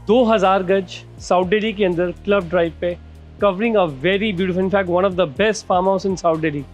2000 गज साउथ दिल्ली के अंदर क्लब ड्राइव पे, covering a very beautiful, in fact one of the best farm house in south Delhi.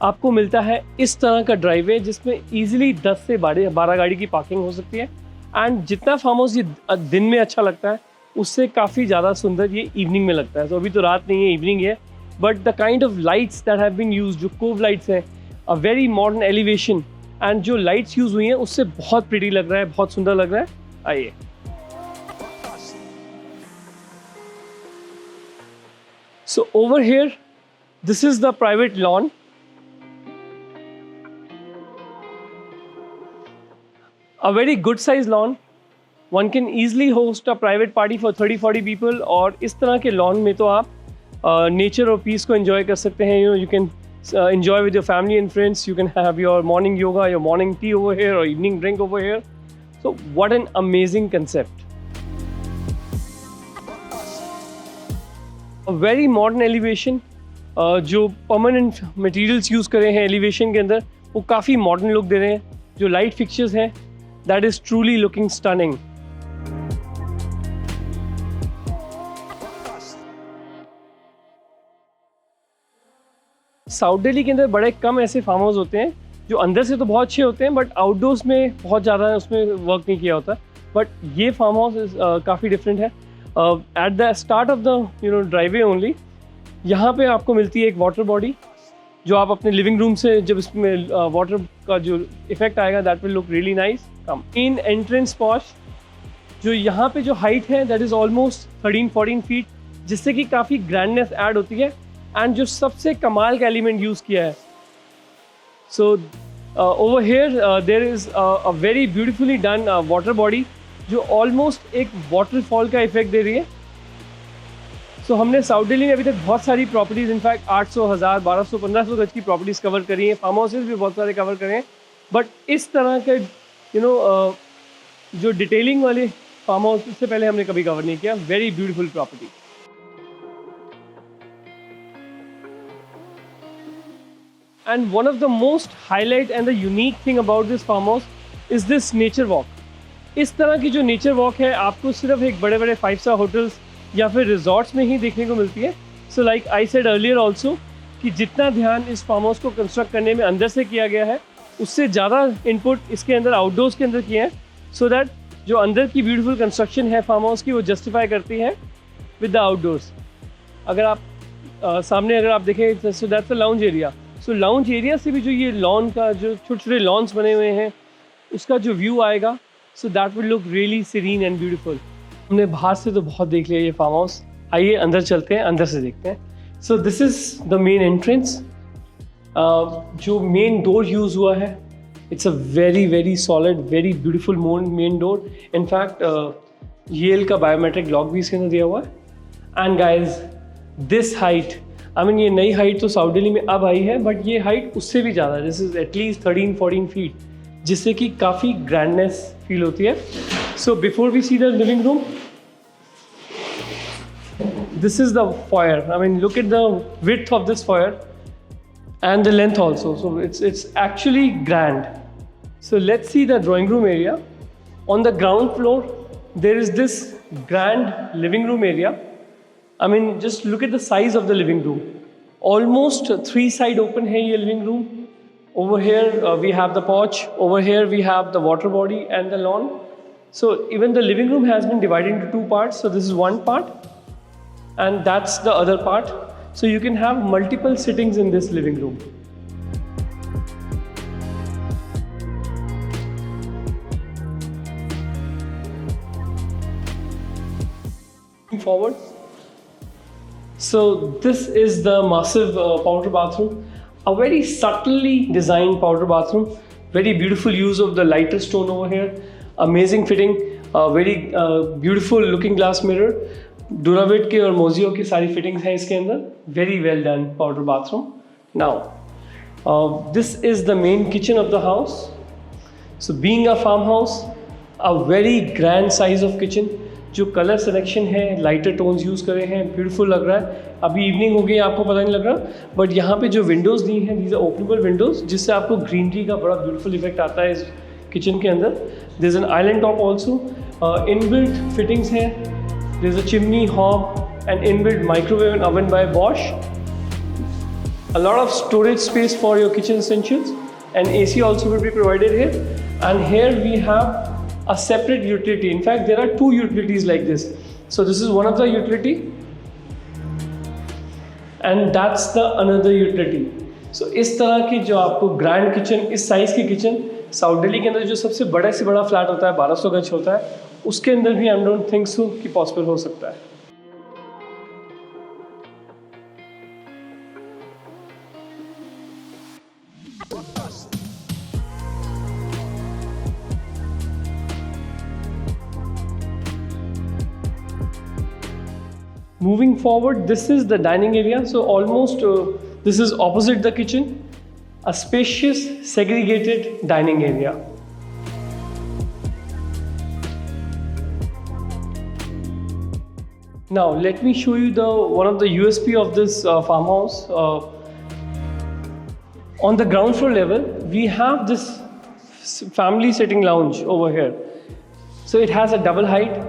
आपको मिलता है इस तरह का ड्राइववे जिसमें इजीली 10 से 12 गाड़ी की पार्किंग हो सकती है। एंड जितना फार्म हाउस ये दिन में अच्छा लगता है उससे काफ़ी ज़्यादा सुंदर ये इवनिंग में लगता है। तो अभी तो रात नहीं है, इवनिंग है, but the kind of lights that have been used, जो कोव लाइट्स हैं, a very modern elevation, and जो लाइट्स यूज़ हुई हैं उससे बहुत प्रिटी लग रहा है, बहुत सुंदर लग रहा है। आइए। So over here, this is the private lawn. A very good size lawn. One can easily host a private party for 30-40 people. और इस तरह के lawn में तो आप nature और peace को enjoy कर सकते हैं. You can enjoy with your family and friends. You can have your morning yoga, your morning tea over here, or evening drink over here. So what an amazing concept. Very modern elevation, जो permanent materials use करे हैं elevation के अंदर वो काफ़ी modern look दे रहे हैं। जो लाइट फिक्चर्स हैं that is truly looking stunning. South Delhi के अंदर बड़े कम ऐसे फार्म हाउस होते हैं जो अंदर से तो बहुत अच्छे होते हैं बट आउटडोर्स में बहुत ज़्यादा उसमें वर्क नहीं किया होता। बट ये फार्म हाउस काफ़ी डिफरेंट है। At the start of the driveway only, यहाँ पे आपको मिलती है एक वाटर बॉडी जो आप अपने लिविंग रूम से जब इसमें वाटर का जो इफेक्ट आएगा that will look really nice. Come in entrance posh, जो यहाँ पे जो हाइट है दैट इज़ ऑलमोस्ट 13-14 फीट, जिससे कि काफ़ी ग्रैंडनेस ऐड होती है। एंड जो सबसे कमाल का एलिमेंट यूज़ किया है, so over here there is a very beautifully done water body जो ऑलमोस्ट एक वाटरफॉल का इफेक्ट दे रही है। सो हमने साउथ दिल्ली में अभी तक बहुत सारी प्रॉपर्टीज़, इनफैक्ट 800, 1000, 1200, 1500 गज की प्रॉपर्टीज़ कवर करी हैं, फार्म हाउसेज भी बहुत सारे कवर करे हैं, बट इस तरह के जो डिटेलिंग वाले फार्म हाउस इससे पहले हमने कभी कवर नहीं किया। Very beautiful property. And one of the most highlight and the unique thing about this farm house is this nature walk. इस तरह की जो नेचर वॉक है आपको सिर्फ एक बड़े बड़े 5 स्टार होटल्स या फिर रिजॉर्ट्स में ही देखने को मिलती है। So like I said earlier also कि जितना ध्यान इस फार्म हाउस को कंस्ट्रक्ट करने में अंदर से किया गया है उससे ज़्यादा इनपुट इसके अंदर आउटडोर्स के अंदर किए हैं, सो दैट जो अंदर की ब्यूटीफुल कंस्ट्रक्शन है फार्म हाउस की वो जस्टिफाई करती है विद द आउटडोर्स। अगर आप सामने अगर आप देखें so that's the lounge area. So lounge area से भी जो ये लॉन का जो छोटे छोटे लॉन्स बने हुए हैं उसका जो व्यू आएगा, so that will look really serene and beautiful. हमने बाहर से तो बहुत देख लिया ये फार्म हाउस, आइए अंदर चलते हैं, अंदर से देखते हैं। So this is the main entrance. जो मेन डोर यूज़ हुआ है it's a very very solid, very beautiful main door. In fact Yale का बायोमेट्रिक लॉक भी इसके अंदर दिया हुआ है। And guys this height, I mean ये नई हाइट तो साउथ दिल्ली में अब आई है, बट ये हाइट उससे भी ज़्यादा, दिस इज़ एटलीस्ट 13-14 फीट, जिससे कि काफ़ी ग्रैंडनेस फील होती है। So before we see the living room, this is the foyer. I mean, look at the width of this foyer and the length also. So it's actually grand. So let's see the drawing room area. On the ground floor, there is this grand living room area. I mean, just look at the size of the living room. Almost 3 side open है ये living room. Over here we have the porch. Over here we have the water body and the lawn. So even the living room has been divided into 2 parts. So this is one part and that's the other part. So you can have multiple sittings in this living room. Moving forward. So this is the massive powder bathroom. A very subtly designed powder bathroom. Very beautiful use of the lighter stone over here. Amazing fitting. Very beautiful looking glass mirror. डुराविट के और मोजियो की सारी fittings हैं इसके अंदर। Very well done powder bathroom. Now this is the main kitchen of the house. So being a farm house, a very grand size of kitchen. जो colour selection है, lighter tones use करे हैं, beautiful लग रहा है। अभी evening हो गई, आपको पता नहीं लग रहा, बट यहाँ पे जो विंडोज़ दी हैं दीज आर ओपनेबल विंडोज़, जिससे आपको ग्रीनरी का बड़ा ब्यूटीफुल इफेक्ट आता है इस किचन के अंदर। There is an island top also Inbuilt fittings हैं. There's a chimney, hob, and inbuilt microwave and oven by Bosch. A lot of storage space for your kitchen essentials, and AC also will be provided here. And here we have a separate utility. In fact, there are two utilities like this. So this is one of the utility, and that's the another utility. So इस तरह की जो आपको grand kitchen, इस size की kitchen south Delhi के अंदर जो सबसे बड़े से बड़ा फ्लैट होता है 1200 गज होता है, उसके अंदर भी आई डोंट थिंक सो कि पॉसिबल हो सकता है. Moving forward, this is the dining area. So almost this is opposite the kitchen, a spacious segregated dining area. Now let me show you one of the USP of this farmhouse. On the ground floor level, we have this family sitting lounge over here. So it has a double height.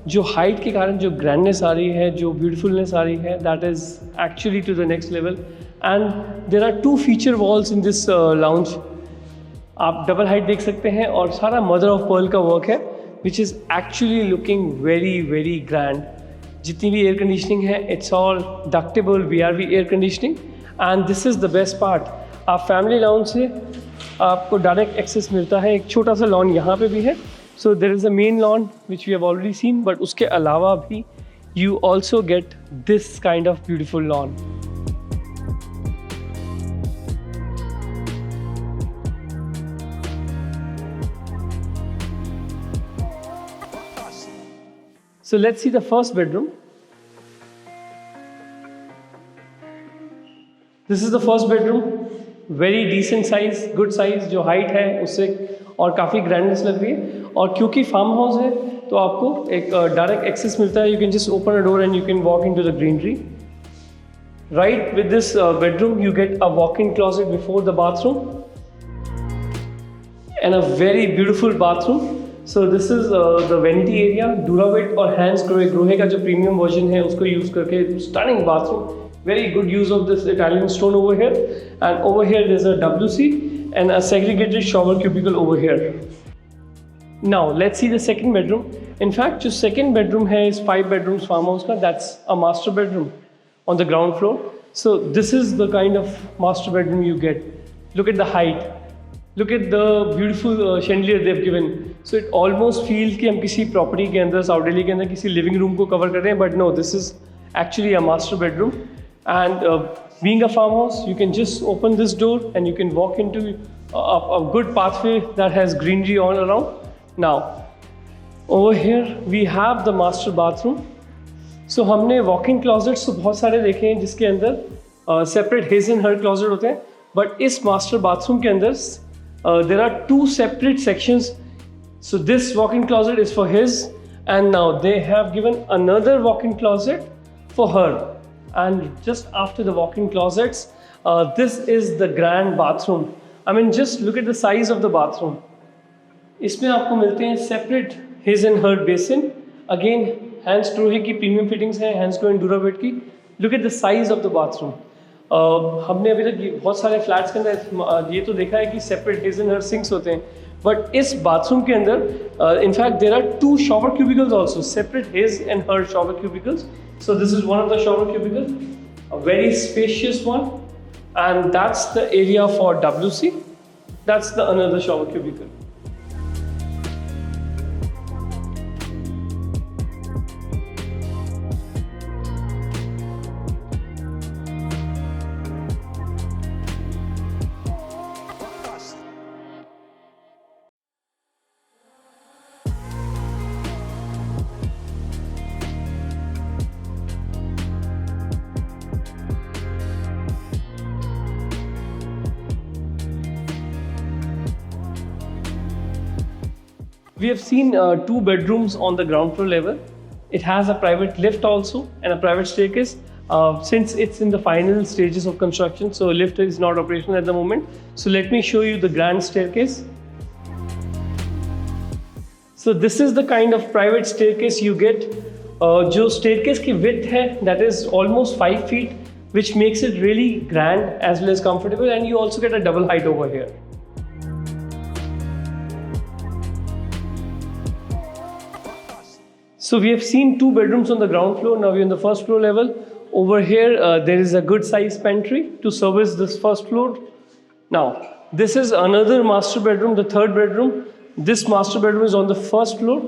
जो height के कारण जो grandness आ रही है, जो beautifulness आ रही है, that is actually to the next level. And there are 2 feature walls in this lounge. आप डबल हाइट देख सकते हैं और सारा मदर ऑफ पर्ल का वर्क है, which is actually looking very very grand. जितनी भी एयर कंडीशनिंग है, it's all ductable VRV air conditioning. And this is the best part. आप फैमिली लाउंज से आपको डायरेक्ट एक्सेस मिलता है. एक छोटा सा लॉन यहाँ पे भी है. So there is a main lawn which we have already seen, but उसके अलावा भी you also get this kind of beautiful lawn. So let's see the first bedroom. This is the first bedroom. Very decent size, good size. जो height है उससे और काफ़ी grandness लग रही है. और क्योंकि फार्म हाउस है तो आपको एक डायरेक्ट एक्सेस मिलता है. You can just open a door and you can walk into the greenery. Right with this bedroom you get a walk in closet before the bathroom and a very beautiful bathroom. So this is the vanity area. Duravit और hands Grohe का जो premium version है उसको use करके stunning bathroom. Very good use of this Italian stone over here. And over here there's a WC and a segregated shower cubicle over here. Now let's see the second bedroom. In fact, जो second bedroom है इस 5 bedrooms farmhouse का, that's a master bedroom on the ground floor. So this is the kind of master bedroom you get. Look at the height. Look at the beautiful chandelier they've given. So it almost feels कि हम किसी property के अंदर south Delhi के अंदर किसी living room को cover कर रहे हैं, but no, this is actually a master bedroom. And being a farmhouse, you can just open this door and you can walk into a good pathway that has greenery all around. Now, over here we have the master bathroom. So हमने walk-in closets तो बहुत सारे देखे हैं जिसके अंदर separate his and her closet होते हैं, but इस master bathroom के अंदर there are 2 separate sections. So this walk-in closet is for his, and now they have given another walk-in closet for her. And just after the walk-in closets, this is the grand bathroom. I mean, just look at the size of the bathroom. इसमें आपको मिलते हैं separate his and her basin. Again, hands Trohe की premium fittings हैं, hands and Duravet की. Look at the size of the bathroom. हमने अभी तक बहुत सारे फ्लैट्स के अंदर ये तो देखा है कि separate his and her sinks होते हैं. But इस bathroom के अंदर, in fact, there are 2 shower cubicles also, separate his and her shower cubicles. So this is one of the shower cubicles, a very spacious one, and that's the area for WC. That's the another shower cubicle. We have seen 2 bedrooms on the ground floor level. It has a private lift also and a private staircase. Since it's in the final stages of construction, so lift is not operational at the moment. So let me show you the grand staircase. So this is the kind of private staircase you get. जो staircase की width है, that is almost 5 feet, which makes it really grand as well as comfortable, and you also get a double height over here. So we have seen 2 bedrooms on the ground floor. Now we're on the first floor level. Over here, there is a good size pantry to service this first floor. Now, this is another master bedroom, the third bedroom. This master bedroom is on the first floor.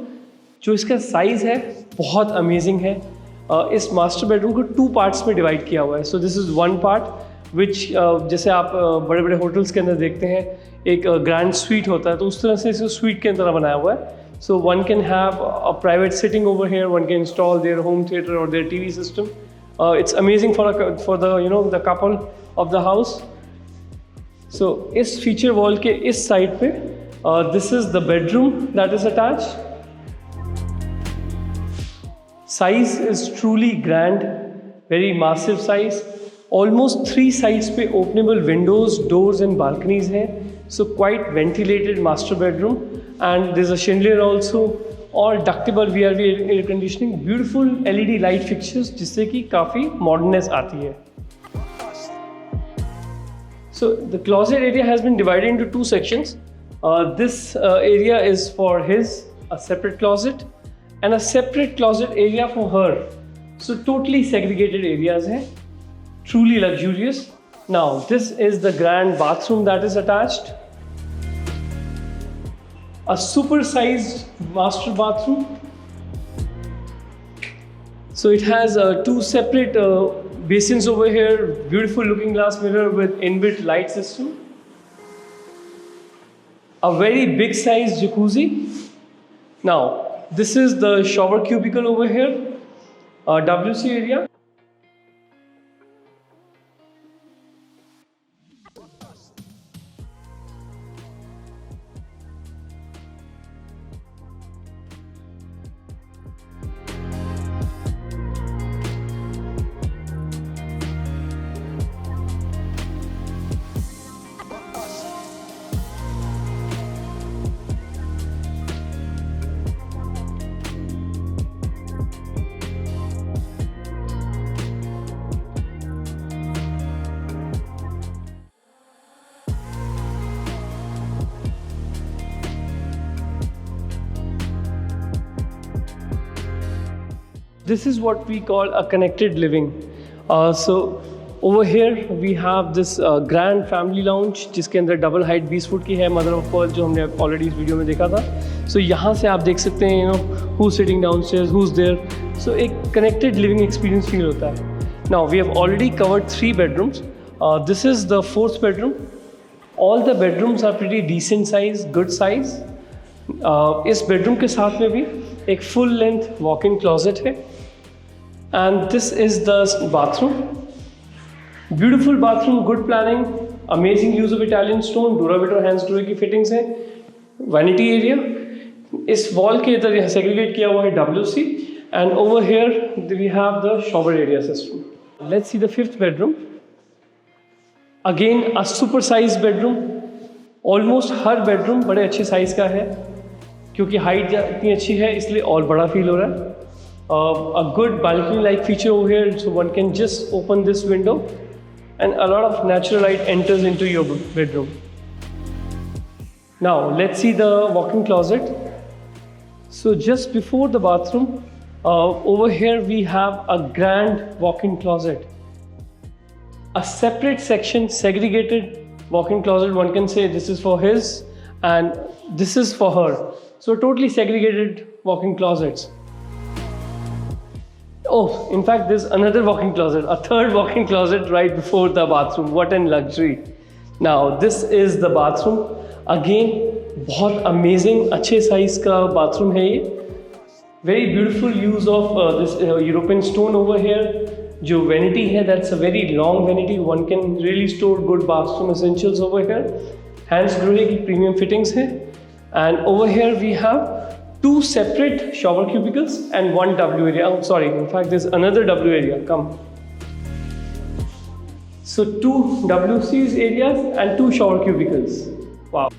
जो इसका size है बहुत amazing है. इस master bedroom को 2 parts में divide किया हुआ है. सो this is one part which जैसे आप बड़े बड़े होटल्स के अंदर देखते हैं एक ग्रैंड स्वीट होता है, तो उस तरह से इसे स्वीट के तरह बनाया हुआ है. So one can have a private sitting over here. One can install their home theater or their TV system. It's amazing for the the couple of the house. So इस feature wall के इस side पे this is the bedroom that is attached. Size is truly grand, very massive size. Almost 3 sides पे openable windows, doors and balconies हैं. So quite ventilated master bedroom. And there's a chandelier also, और ductable VRV air conditioning, beautiful LED light fixtures जिससे कि काफ़ी moderness आती है. So the closet area has been divided into 2 sections. This area is for a separate closet, and a separate closet area for her. So totally segregated areas हैं, truly luxurious. Now this is the grand bathroom that is attached. A super-sized master bathroom. So it has 2 separate basins over here, beautiful looking glass mirror with inbuilt light system. A very big sized jacuzzi. Now, this is the shower cubicle over here, WC area. This is what we call a connected living. So over here we have this grand family lounge जिसके अंदर double height 20 foot की है, mother of Perl, जो हमने already इस video में देखा था. सो यहाँ से आप देख सकते हैं who's sitting downstairs, who's there. So एक connected living experience feel होता है. Now we have already covered 3 bedrooms. This is the 4th bedroom. All the bedrooms are pretty decent size, good size. इस बेडरूम के साथ में भी एक full length walk in closet है. And this is the bathroom. Beautiful bathroom, good planning, amazing use of Italian stone, Duravitor hands drawer की fittings हैं. Vanity area. इस wall के इधर segregate किया हुआ है WC, and over here we have the shower area system. Let's see the 5th bedroom. Again a super sized bedroom. Almost her bedroom बड़े अच्छे size का है, क्योंकि height इतनी अच्छी है इसलिए और बड़ा feel हो रहा है. A good balcony-like feature over here, so one can just open this window and a lot of natural light enters into your bedroom. Now let's see the walk-in closet. So just before the bathroom, over here we have a grand walk-in closet. A separate section, segregated walk-in closet. One can say this is for his and this is for her. So totally segregated walk-in closets. Oh, in fact, there's another walk-in closet, a third walk-in closet right before the bathroom. What an luxury. Now, this is the bathroom. Again, बहुत amazing, अच्छे size का bathroom है ये. Very beautiful use of this European stone over here. जो vanity है, that's a very long vanity. One can really store good bathroom essentials over here. Hands drawer की premium fittings है. And over here we have 2 separate shower cubicles and 1 W area. Oh, sorry, in fact, there's another W area. Come. So 2 WCs areas and 2 shower cubicles. Wow.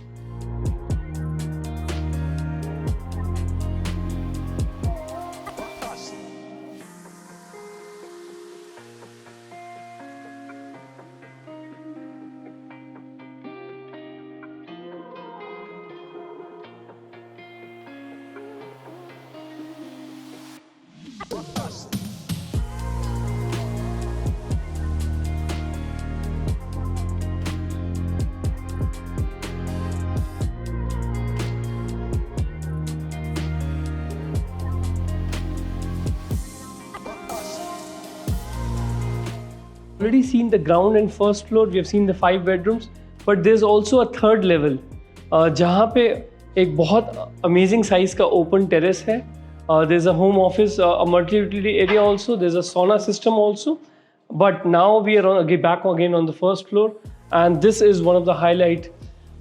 already seen the ground and first floor. We have seen the 5 bedrooms, but there's also a third level जहाँ पे एक बहुत amazing size का open terrace है. There's a home office, a multi-utility area also. There's a sauna system also. But now we are back again on the first floor, and this is one of the highlight,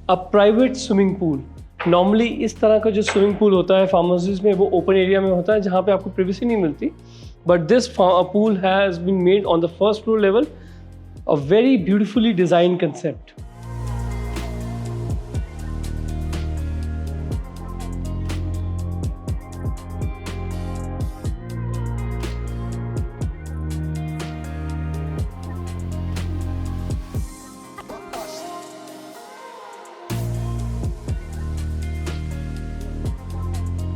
a private swimming pool. Normally इस तरह का जो swimming pool होता है farm houses में वो open area में होता है जहाँ पे आपको privacy नहीं मिलती. But this pool has been made on the first floor level, a very beautifully designed concept.